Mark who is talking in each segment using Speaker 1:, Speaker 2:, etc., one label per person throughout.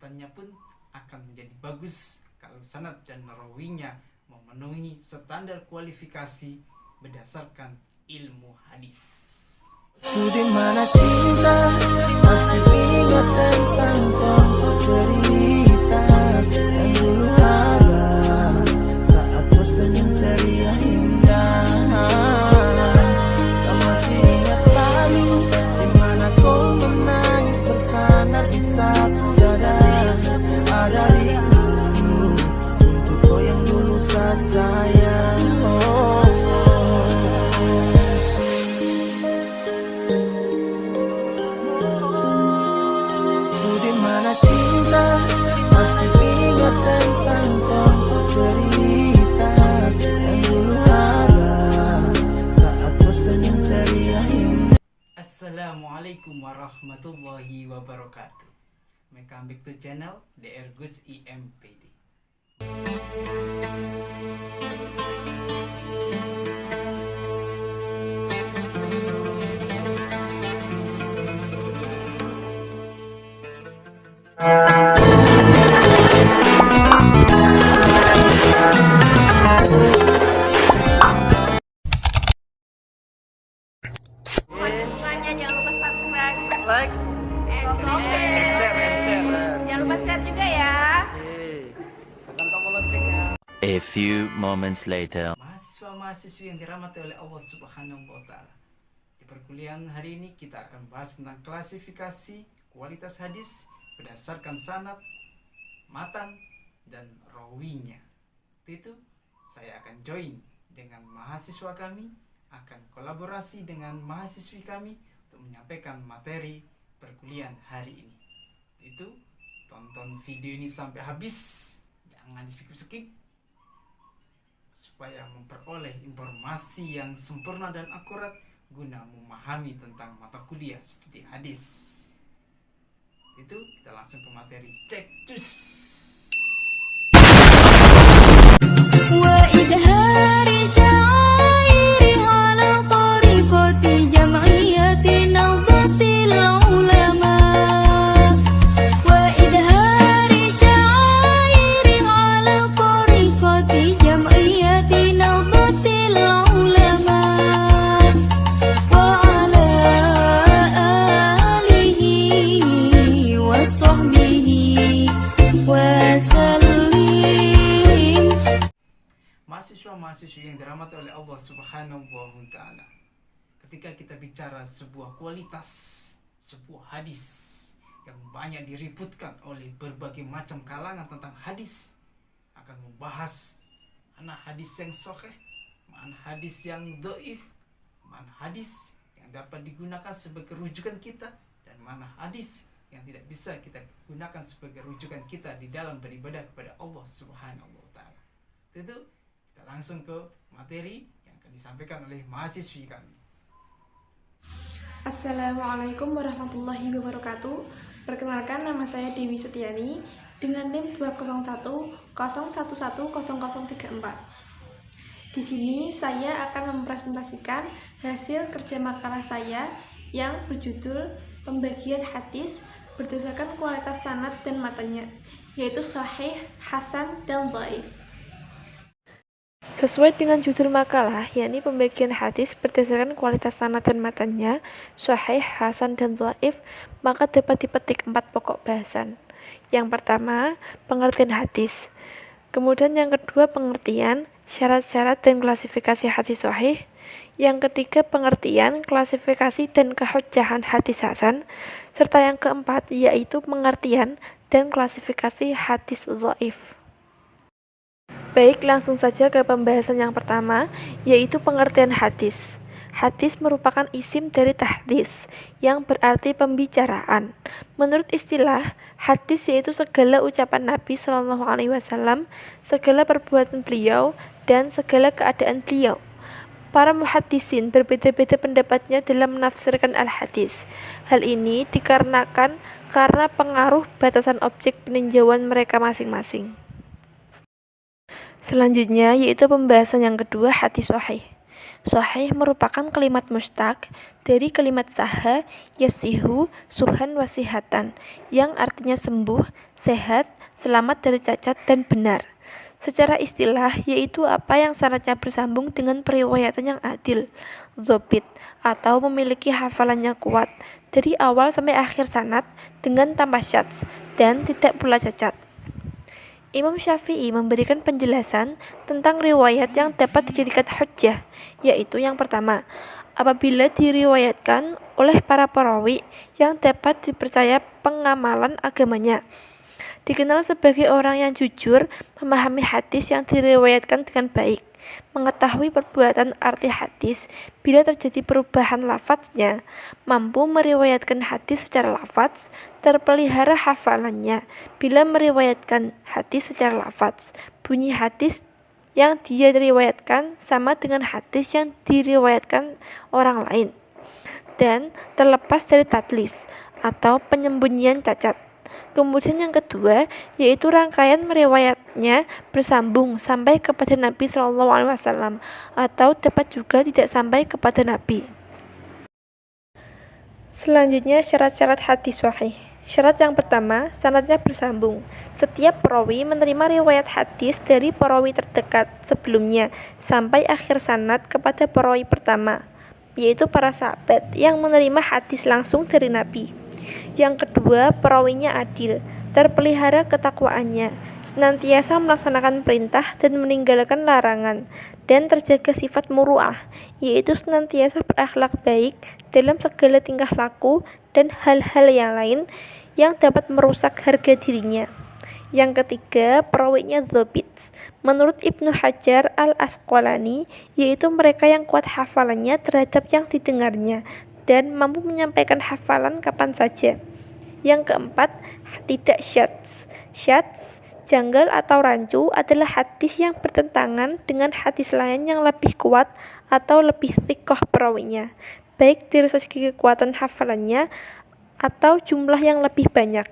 Speaker 1: matanya pun akan menjadi bagus kalau sanad dan rawinya memenuhi standar kualifikasi berdasarkan ilmu hadis.
Speaker 2: Di mana cinta masih ingat tentang tempo cerita yang dulu ada saat bosan ceria indah. Kau masih ingat sekali di mana kau menangis bersandar di sapu sadar. Ada rindu untuk kau yang dulu saya sayang. Di mana cinta masih ingat tentang tempo cerita yang dulu ada saat bosan ceria indah.
Speaker 1: Assalamualaikum warahmatullahi wabarakatuh. Welcome back to channel DR Gus IMPD.
Speaker 3: Dukungannya jangan lupa subscribe,
Speaker 1: Like,
Speaker 3: share. Jangan lupa share juga ya.
Speaker 1: pesan tombol loncengnya.
Speaker 4: A few moments later.
Speaker 1: Mahasiswa-mahasiswi yang dirahmati oleh Allah Subhanahu wa Ta'ala, di perkuliahan hari ini kita akan bahas tentang klasifikasi kualitas hadis berdasarkan sanad, matan, dan rawinya. Itu saya akan join dengan mahasiswa kami, akan kolaborasi dengan mahasiswi kami untuk menyampaikan materi perkuliahan hari ini. Itu tonton video ini sampai habis, jangan di skip-skip, supaya memperoleh informasi yang sempurna dan akurat guna memahami tentang mata kuliah studi hadis. Itu kita langsung ke materi, cek cus.
Speaker 5: وإظهار شعائر على طريقة جمعية نهضة العلماء وإظهار شعائر على طريقة جمعية نهضة العلماء وعلى آله وصحبه وسلم.
Speaker 1: Mahasiswa-mahasiswi yang dirahmati oleh Allah Subhanahu wa Ta'ala, ketika kita bicara sebuah kualitas, sebuah hadis yang banyak diributkan oleh berbagai macam kalangan tentang hadis, akan membahas mana hadis yang sahih, mana hadis yang dhaif, mana hadis yang dapat digunakan sebagai rujukan kita, dan mana hadis yang tidak bisa kita gunakan sebagai rujukan kita di dalam beribadah kepada Allah Subhanahu wa Ta'ala. Itu kita langsung ke materi yang akan disampaikan oleh mahasiswi kami.
Speaker 6: Assalamualaikum warahmatullahi wabarakatuh. Perkenalkan, nama saya Dewi Setiani dengan NIM 201110034. Di sini saya akan mempresentasikan hasil kerja makalah saya yang berjudul Pembagian Hadis berdasarkan kualitas sanad dan matanya, yaitu sahih, hasan, dan dhaif. Sesuai dengan judul makalah, yakni pembagian hadis berdasarkan kualitas sanad dan matanya, sahih, hasan, dan dhaif, maka dapat dipetik 4 pokok bahasan. Yang pertama, pengertian hadis. Kemudian yang kedua, pengertian, syarat-syarat dan klasifikasi hadis sahih. Yang ketiga, pengertian, klasifikasi, dan kehujjahan hadis hasan. Serta yang keempat, yaitu pengertian dan klasifikasi hadis dhaif. Baik, langsung saja ke pembahasan yang pertama, yaitu pengertian hadis. Hadis merupakan isim dari tahdits, yang berarti pembicaraan. Menurut istilah, hadis yaitu segala ucapan Nabi Shallallahu Alaihi Wasallam, segala perbuatan beliau, dan segala keadaan beliau. Para muhaddisin berbeda-beda pendapatnya dalam menafsirkan al-hadis. Hal ini dikarenakan karena pengaruh batasan objek peninjauan mereka masing-masing. Selanjutnya yaitu pembahasan yang kedua, hadis sahih. Sahih merupakan kalimat mustaq dari kalimat saha, yasihu, suhan wasihatan, yang artinya sembuh, sehat, selamat dari cacat dan benar. Secara istilah, yaitu apa yang sanadnya bersambung dengan periwayatan yang adil, dzabit, atau memiliki hafalannya kuat dari awal sampai akhir sanad dengan tanpa syadz dan tidak pula cacat. Imam Syafi'i memberikan penjelasan tentang riwayat yang dapat dijadikan hujjah, yaitu yang pertama, apabila diriwayatkan oleh para perawi yang dapat dipercaya pengamalan agamanya. Dikenal sebagai orang yang jujur, memahami hadis yang diriwayatkan dengan baik, mengetahui perbuatan arti hadis bila terjadi perubahan lafadznya, mampu meriwayatkan hadis secara lafadz, terpelihara hafalannya bila meriwayatkan hadis secara lafadz. Bunyi hadis yang dia riwayatkan sama dengan hadis yang diriwayatkan orang lain, dan terlepas dari tadlis atau penyembunyian cacat. Kemudian yang kedua, yaitu rangkaian meriwayatnya bersambung sampai kepada Nabi SAW, atau dapat juga tidak sampai kepada Nabi. Selanjutnya, syarat-syarat hadis sahih. Syarat yang pertama, sanadnya bersambung. Setiap perawi menerima riwayat hadis dari perawi terdekat sebelumnya sampai akhir sanad kepada perawi pertama, yaitu para sahabat yang menerima hadis langsung dari Nabi. Yang kedua, perawinya adil, terpelihara ketakwaannya, senantiasa melaksanakan perintah dan meninggalkan larangan, dan terjaga sifat muru'ah, yaitu senantiasa berakhlak baik dalam segala tingkah laku dan hal-hal yang lain yang dapat merusak harga dirinya. Yang ketiga, perawinya dzabit. Menurut Ibnu Hajar al-Asqalani, yaitu mereka yang kuat hafalannya terhadap yang didengarnya dan mampu menyampaikan hafalan kapan saja. Yang keempat, tidak syadz. Syadz, janggal atau rancu adalah hadis yang bertentangan dengan hadis lain yang lebih kuat atau lebih thiqah perawinya, baik dari segi kekuatan hafalannya atau jumlah yang lebih banyak.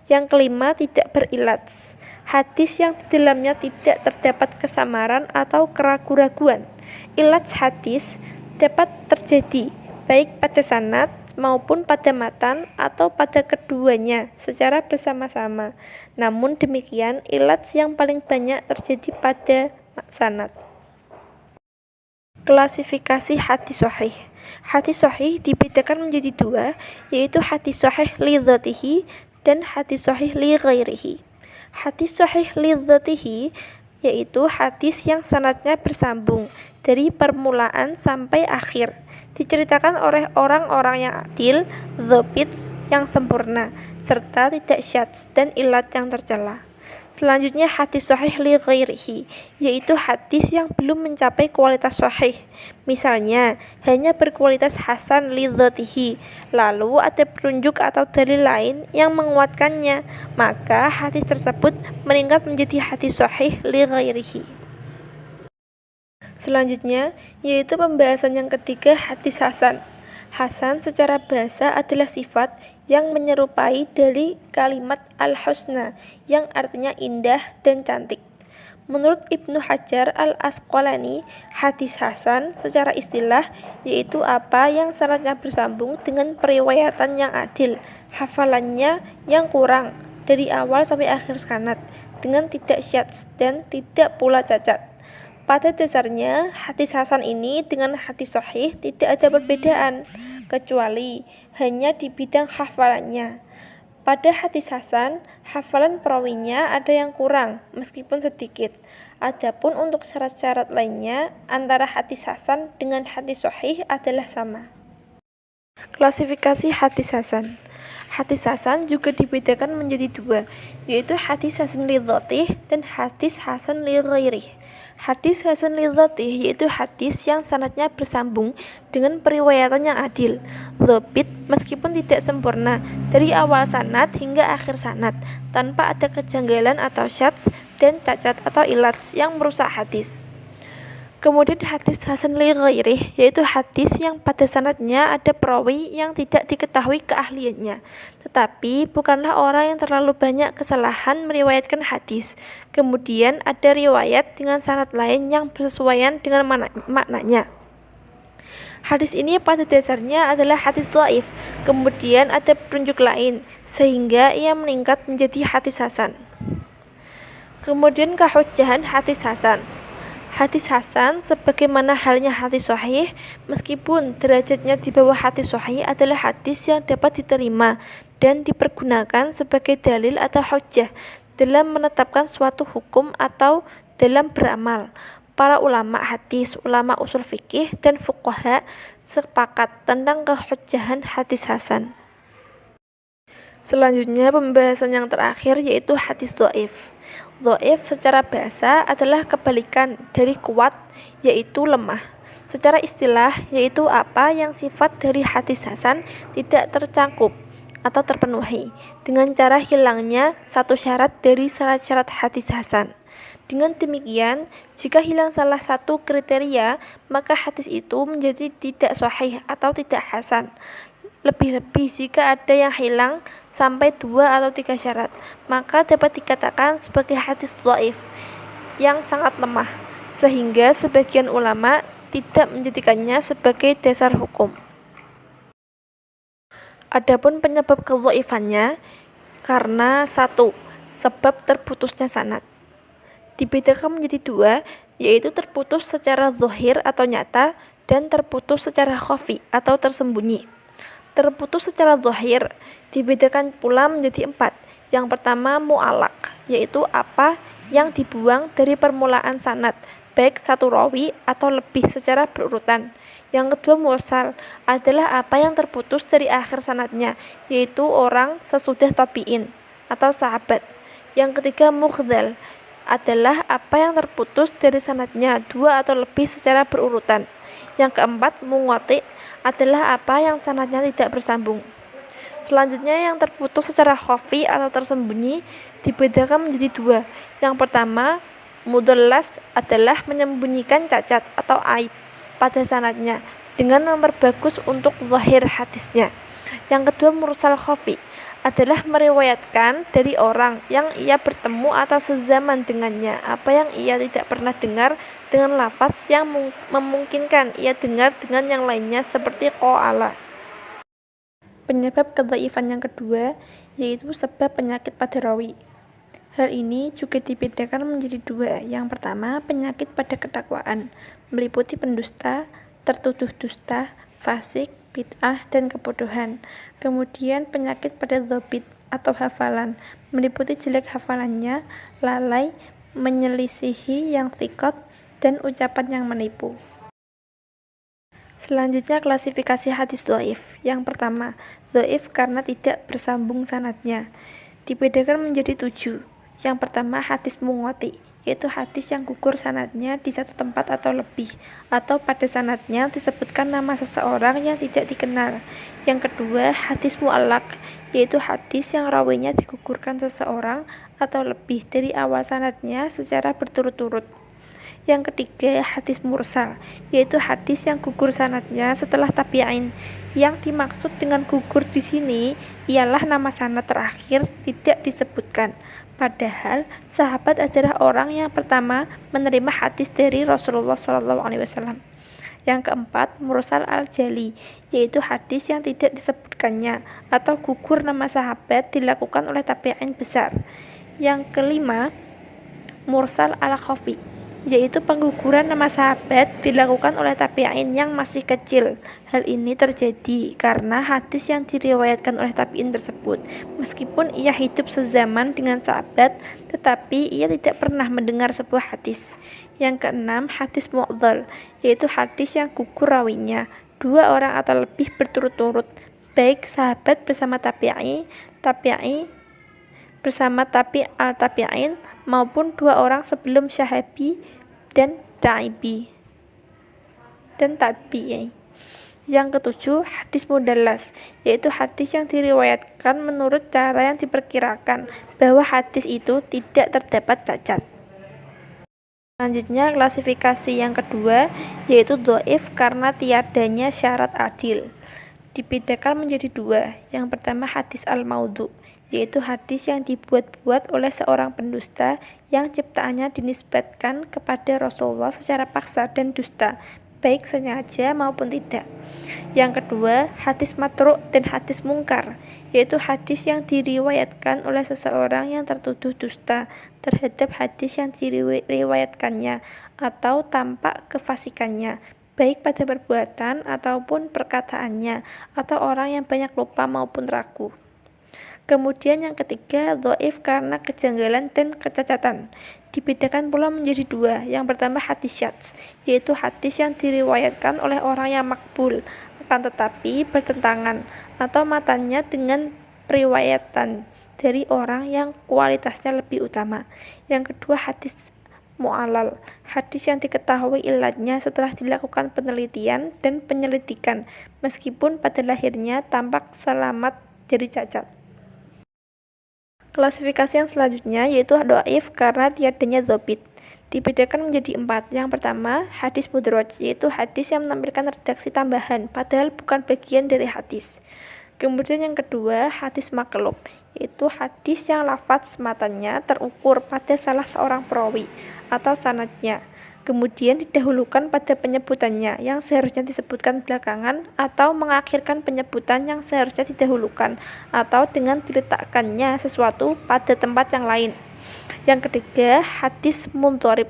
Speaker 6: Yang kelima, tidak berilats. Hadis yang di dalamnya tidak terdapat kesamaran atau keraguan-raguan. Ilats hadis dapat terjadi baik pada sanad maupun pada matan atau pada keduanya secara bersama-sama. Namun demikian, ilats yang paling banyak terjadi pada sanad. Klasifikasi hadis sahih. Hadis sahih dibedakan menjadi dua, yaitu hadis sahih li dzatihi dan hadis sahih li ghairihi. Hadis sahih li dzatihi yaitu hadis yang sanadnya bersambung dari permulaan sampai akhir, diceritakan oleh orang-orang yang adil, dzabit yang sempurna, serta tidak syadz dan ilat yang tercela. Selanjutnya hadis sahih li ghairihi, yaitu hadis yang belum mencapai kualitas sahih. Misalnya, hanya berkualitas hasan li dzatihi, lalu ada petunjuk atau dalil lain yang menguatkannya, maka hadis tersebut meningkat menjadi hadis sahih li ghairihi. Selanjutnya, yaitu pembahasan yang ketiga, hadis hasan. Hasan secara bahasa adalah sifat yang menyerupai dari kalimat al-husna, yang artinya indah dan cantik. Menurut Ibnu Hajar al-Asqalani, hadis hasan secara istilah yaitu apa yang sanadnya bersambung dengan periwayatan yang adil, hafalannya yang kurang dari awal sampai akhir sanad, dengan tidak syadz dan tidak pula cacat. Pada dasarnya, hadis hasan ini dengan hadis sahih tidak ada perbedaan, kecuali hanya di bidang hafalannya. Pada hadis hasan, hafalan perawinya ada yang kurang, meskipun sedikit. Adapun untuk syarat-syarat lainnya, antara hadis hasan dengan hadis sahih adalah sama. Klasifikasi hadis hasan. Hadis hasan juga dibedakan menjadi dua, yaitu hadis hasan li dzatih dan hadis hasan li ghairih. Hadis hasan li dzatih yaitu hadis yang sanadnya bersambung dengan periwayatan yang adil, dzabit meskipun tidak sempurna dari awal sanad hingga akhir sanad, tanpa ada kejanggalan atau syadz dan cacat atau ilats yang merusak hadis. Kemudian hadis hasan li ghairih yaitu hadis yang pada sanadnya ada perawi yang tidak diketahui keahliannya, tetapi bukanlah orang yang terlalu banyak kesalahan meriwayatkan hadis. Kemudian ada riwayat dengan sanad lain yang bersesuaian dengan maknanya. Hadis ini pada dasarnya adalah hadis dhaif, kemudian ada petunjuk lain, sehingga ia meningkat menjadi hadis hasan. Kemudian kehujjahan hadis hasan. Hadis hasan sebagaimana halnya hadis sahih, meskipun derajatnya di bawah hadis sahih, adalah hadis yang dapat diterima dan dipergunakan sebagai dalil atau hujjah dalam menetapkan suatu hukum atau dalam beramal. Para ulama hadis, ulama usul fikih, dan fuqaha sepakat tentang kehujjahan hadis hasan. Selanjutnya pembahasan yang terakhir yaitu hadis dhaif. Dhaif secara bahasa adalah kebalikan dari kuat, yaitu lemah. Secara istilah yaitu apa yang sifat dari hadis hasan tidak tercakup atau terpenuhi dengan cara hilangnya satu syarat dari syarat-syarat hadis hasan. Dengan demikian, jika hilang salah satu kriteria, maka hadis itu menjadi tidak sahih atau tidak hasan. Lebih-lebih jika ada yang hilang sampai 2 atau 3 syarat, maka dapat dikatakan sebagai hadis dhaif yang sangat lemah, sehingga sebagian ulama tidak menjadikannya sebagai dasar hukum. Adapun penyebab kedhaifannya karena 1. Sebab terputusnya sanad. Dibedakan menjadi 2, yaitu terputus secara zahir atau nyata dan terputus secara khafi atau tersembunyi. Terputus secara zahir dibedakan pula menjadi 4. Yang pertama mu'allaq, yaitu apa yang dibuang dari permulaan sanad, baik satu rawi atau lebih secara berurutan. Yang kedua mursal, adalah apa yang terputus dari akhir sanadnya, yaitu orang sesudah tabi'in atau sahabat. Yang ketiga mukhdzal, adalah apa yang terputus dari sanadnya 2 atau lebih secara berurutan. Yang keempat munqati, adalah apa yang sanadnya tidak bersambung. Selanjutnya yang terputus secara khafi atau tersembunyi dibedakan menjadi 2. Yang pertama mudallas, adalah menyembunyikan cacat atau aib pada sanadnya dengan memperbagus untuk zahir hadisnya. Yang kedua mursal khafi, adalah meriwayatkan dari orang yang ia bertemu atau sezaman dengannya apa yang ia tidak pernah dengar dengan lafaz yang memungkinkan ia dengar dengan yang lainnya seperti qala. Penyebab kedhaifan yang kedua yaitu sebab penyakit pada rawi. Hal ini juga dibedakan menjadi 2. Yang pertama penyakit pada ketakwaan, meliputi pendusta, tertuduh dusta, fasik, bid'ah, dan kebodohan. Kemudian penyakit pada dhabit atau hafalan, meliputi jelek hafalannya, lalai, menyelisihi yang thiqat, dan ucapan yang menipu. Selanjutnya klasifikasi hadis dhaif. Yang pertama, dhaif karena tidak bersambung sanadnya. Dibedakan menjadi 7. Yang pertama hadis munqati, yaitu hadis yang gugur sanadnya di satu tempat atau lebih, atau pada sanadnya disebutkan nama seseorang yang tidak dikenal. Yang kedua hadis mu'allaq, yaitu hadis yang rawinya digugurkan seseorang atau lebih dari awal sanadnya secara berturut-turut. Yang ketiga hadis mursal, yaitu hadis yang gugur sanadnya setelah tabi'in. Yang dimaksud dengan gugur di sini ialah nama sanad terakhir tidak disebutkan. Padahal sahabat adalah orang yang pertama menerima hadis dari Rasulullah SAW. Yang keempat mursal al-jali, yaitu hadis yang tidak disebutkannya atau gugur nama sahabat dilakukan oleh tabi'in besar. Yang kelima mursal al-khafi, yaitu pengguguran nama sahabat dilakukan oleh tabi'in yang masih kecil. Hal ini terjadi karena hadis yang diriwayatkan oleh tabi'in tersebut, meskipun ia hidup sezaman dengan sahabat, tetapi ia tidak pernah mendengar sebuah hadis. Yang keenam hadis mu'dhal, yaitu hadis yang gugur rawinya 2 orang atau lebih berturut-turut, baik sahabat bersama tabi'i bersama tabi'in maupun 2 orang sebelum syahabi dan tabi'i. Yang ketujuh hadis mudallas, yaitu hadis yang diriwayatkan menurut cara yang diperkirakan bahwa hadis itu tidak terdapat cacat. Selanjutnya klasifikasi yang kedua yaitu dhaif karena tiadanya syarat adil. Dibedakan menjadi 2. Yang pertama hadis al-maudhu, yaitu hadis yang dibuat-buat oleh seorang pendusta yang ciptaannya dinisbatkan kepada Rasulullah secara paksa dan dusta, baik sengaja maupun tidak. Yang kedua, hadis matruk dan hadis mungkar, yaitu hadis yang diriwayatkan oleh seseorang yang tertuduh dusta terhadap hadis yang diriwayatkannya atau tampak kefasikannya, baik pada perbuatan ataupun perkataannya, atau orang yang banyak lupa maupun ragu. Kemudian yang ketiga, dhaif karena kejanggalan dan kecacatan. Dibedakan pula menjadi dua. Yang pertama hadis syadz, yaitu hadis yang diriwayatkan oleh orang yang makbul, akan tetapi bertentangan atau matanya dengan periwayatan dari orang yang kualitasnya lebih utama. Yang kedua hadis mu'allal, hadis yang diketahui ilatnya setelah dilakukan penelitian dan penyelidikan, meskipun pada lahirnya tampak selamat dari cacat. Klasifikasi yang selanjutnya yaitu dhaif karena tiadanya dzabit. Dibedakan menjadi 4. Yang pertama, hadis mudraj, yaitu hadis yang menampilkan redaksi tambahan, padahal bukan bagian dari hadis. Kemudian yang kedua, hadis maklub, yaitu hadis yang lafaz matanya terukur pada salah seorang perawi atau sanadnya, kemudian didahulukan pada penyebutannya yang seharusnya disebutkan belakangan, atau mengakhirkan penyebutan yang seharusnya didahulukan, atau dengan diletakkannya sesuatu pada tempat yang lain. Yang ketiga, hadis mundharib,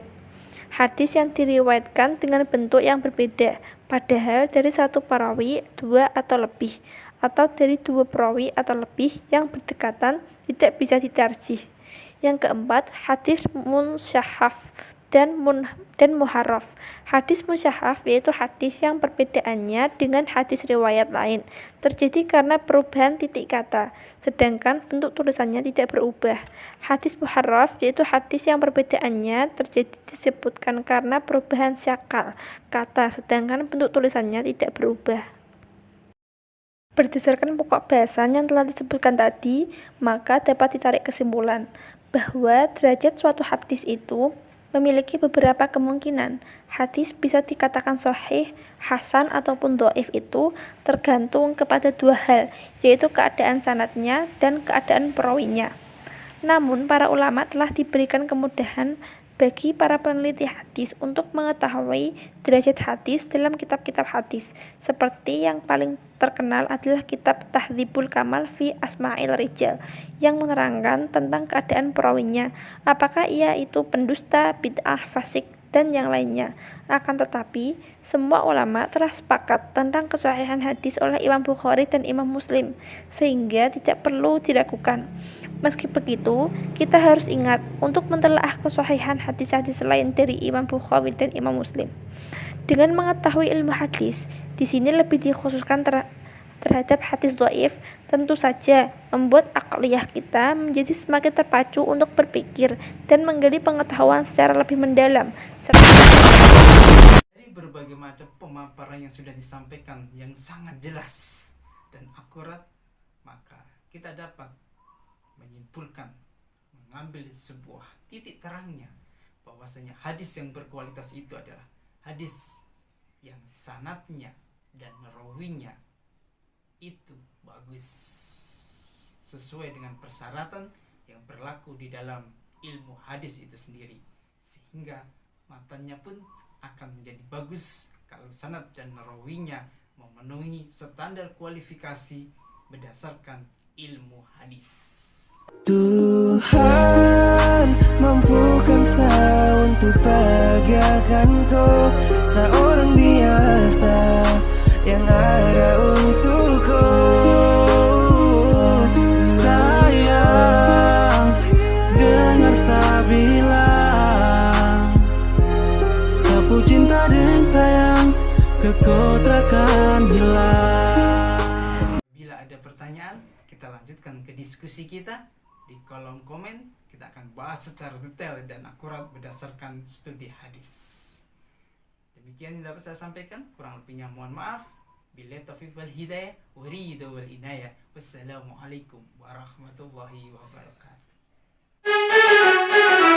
Speaker 6: hadis yang diriwayatkan dengan bentuk yang berbeda, padahal dari satu perawi, 2 atau lebih, atau dari 2 perawi atau lebih yang berdekatan, tidak bisa ditarjih. Yang keempat, hadis munsyahaf dan muharraf. Hadis musyahaf yaitu hadis yang perbedaannya dengan hadis riwayat lain terjadi karena perubahan titik kata, sedangkan bentuk tulisannya tidak berubah. Hadis muharraf yaitu hadis yang perbedaannya terjadi disebutkan karena perubahan syakal kata, sedangkan bentuk tulisannya tidak berubah. Berdasarkan pokok bahasan yang telah disebutkan tadi, maka dapat ditarik kesimpulan bahwa derajat suatu hadis itu memiliki beberapa kemungkinan. Hadis bisa dikatakan sahih, hasan, ataupun dhaif itu tergantung kepada 2 hal, yaitu keadaan sanadnya dan keadaan perawinya. Namun, para ulama telah diberikan kemudahan bagi para peneliti hadis untuk mengetahui derajat hadis dalam kitab-kitab hadis. Seperti yang paling terkenal adalah kitab Tahdzibul Kamal fi Asma'il Rijal yang menerangkan tentang keadaan perawinya, apakah ia itu pendusta, bid'ah, fasik, dan yang lainnya. Akan tetapi, semua ulama telah sepakat tentang kesahihan hadis oleh Imam Bukhari dan Imam Muslim, sehingga tidak perlu diragukan. Meski begitu, kita harus ingat untuk mentelaah kesahihan hadis-hadis lain dari Imam Bukhari dan Imam Muslim. Dengan mengetahui ilmu hadis, di sini lebih dikhususkan terhadap hadis dhaif, tentu saja membuat akliyah kita menjadi semakin terpacu untuk berpikir dan menggali pengetahuan secara lebih mendalam.
Speaker 1: Dari berbagai macam pemaparan yang sudah disampaikan yang sangat jelas dan akurat, maka kita dapat menyimpulkan, mengambil sebuah titik terangnya bahwasanya hadis yang berkualitas itu adalah hadis yang sanadnya dan rawinya itu bagus sesuai dengan persyaratan yang berlaku di dalam ilmu hadis itu sendiri, sehingga matanya pun akan menjadi bagus kalau sanad dan rawinya memenuhi standar kualifikasi berdasarkan ilmu hadis.
Speaker 2: Tuhan mampukan saya untuk bahagiakanku, seorang biasa yang ada untukku. Sayang, dengar saya bilang, sapu cinta dan sayang kekau takkan hilang.
Speaker 1: Bila ada pertanyaan, kita lanjutkan ke diskusi kita di kolom komen. Kita akan bahas secara detail dan akurat berdasarkan studi hadis. Demikian yang dapat saya sampaikan, kurang lebihnya mohon maaf. Billahi taufiq wal hidayah, waridu wal inayah. Wassalamualaikum warahmatullahi wabarakatuh.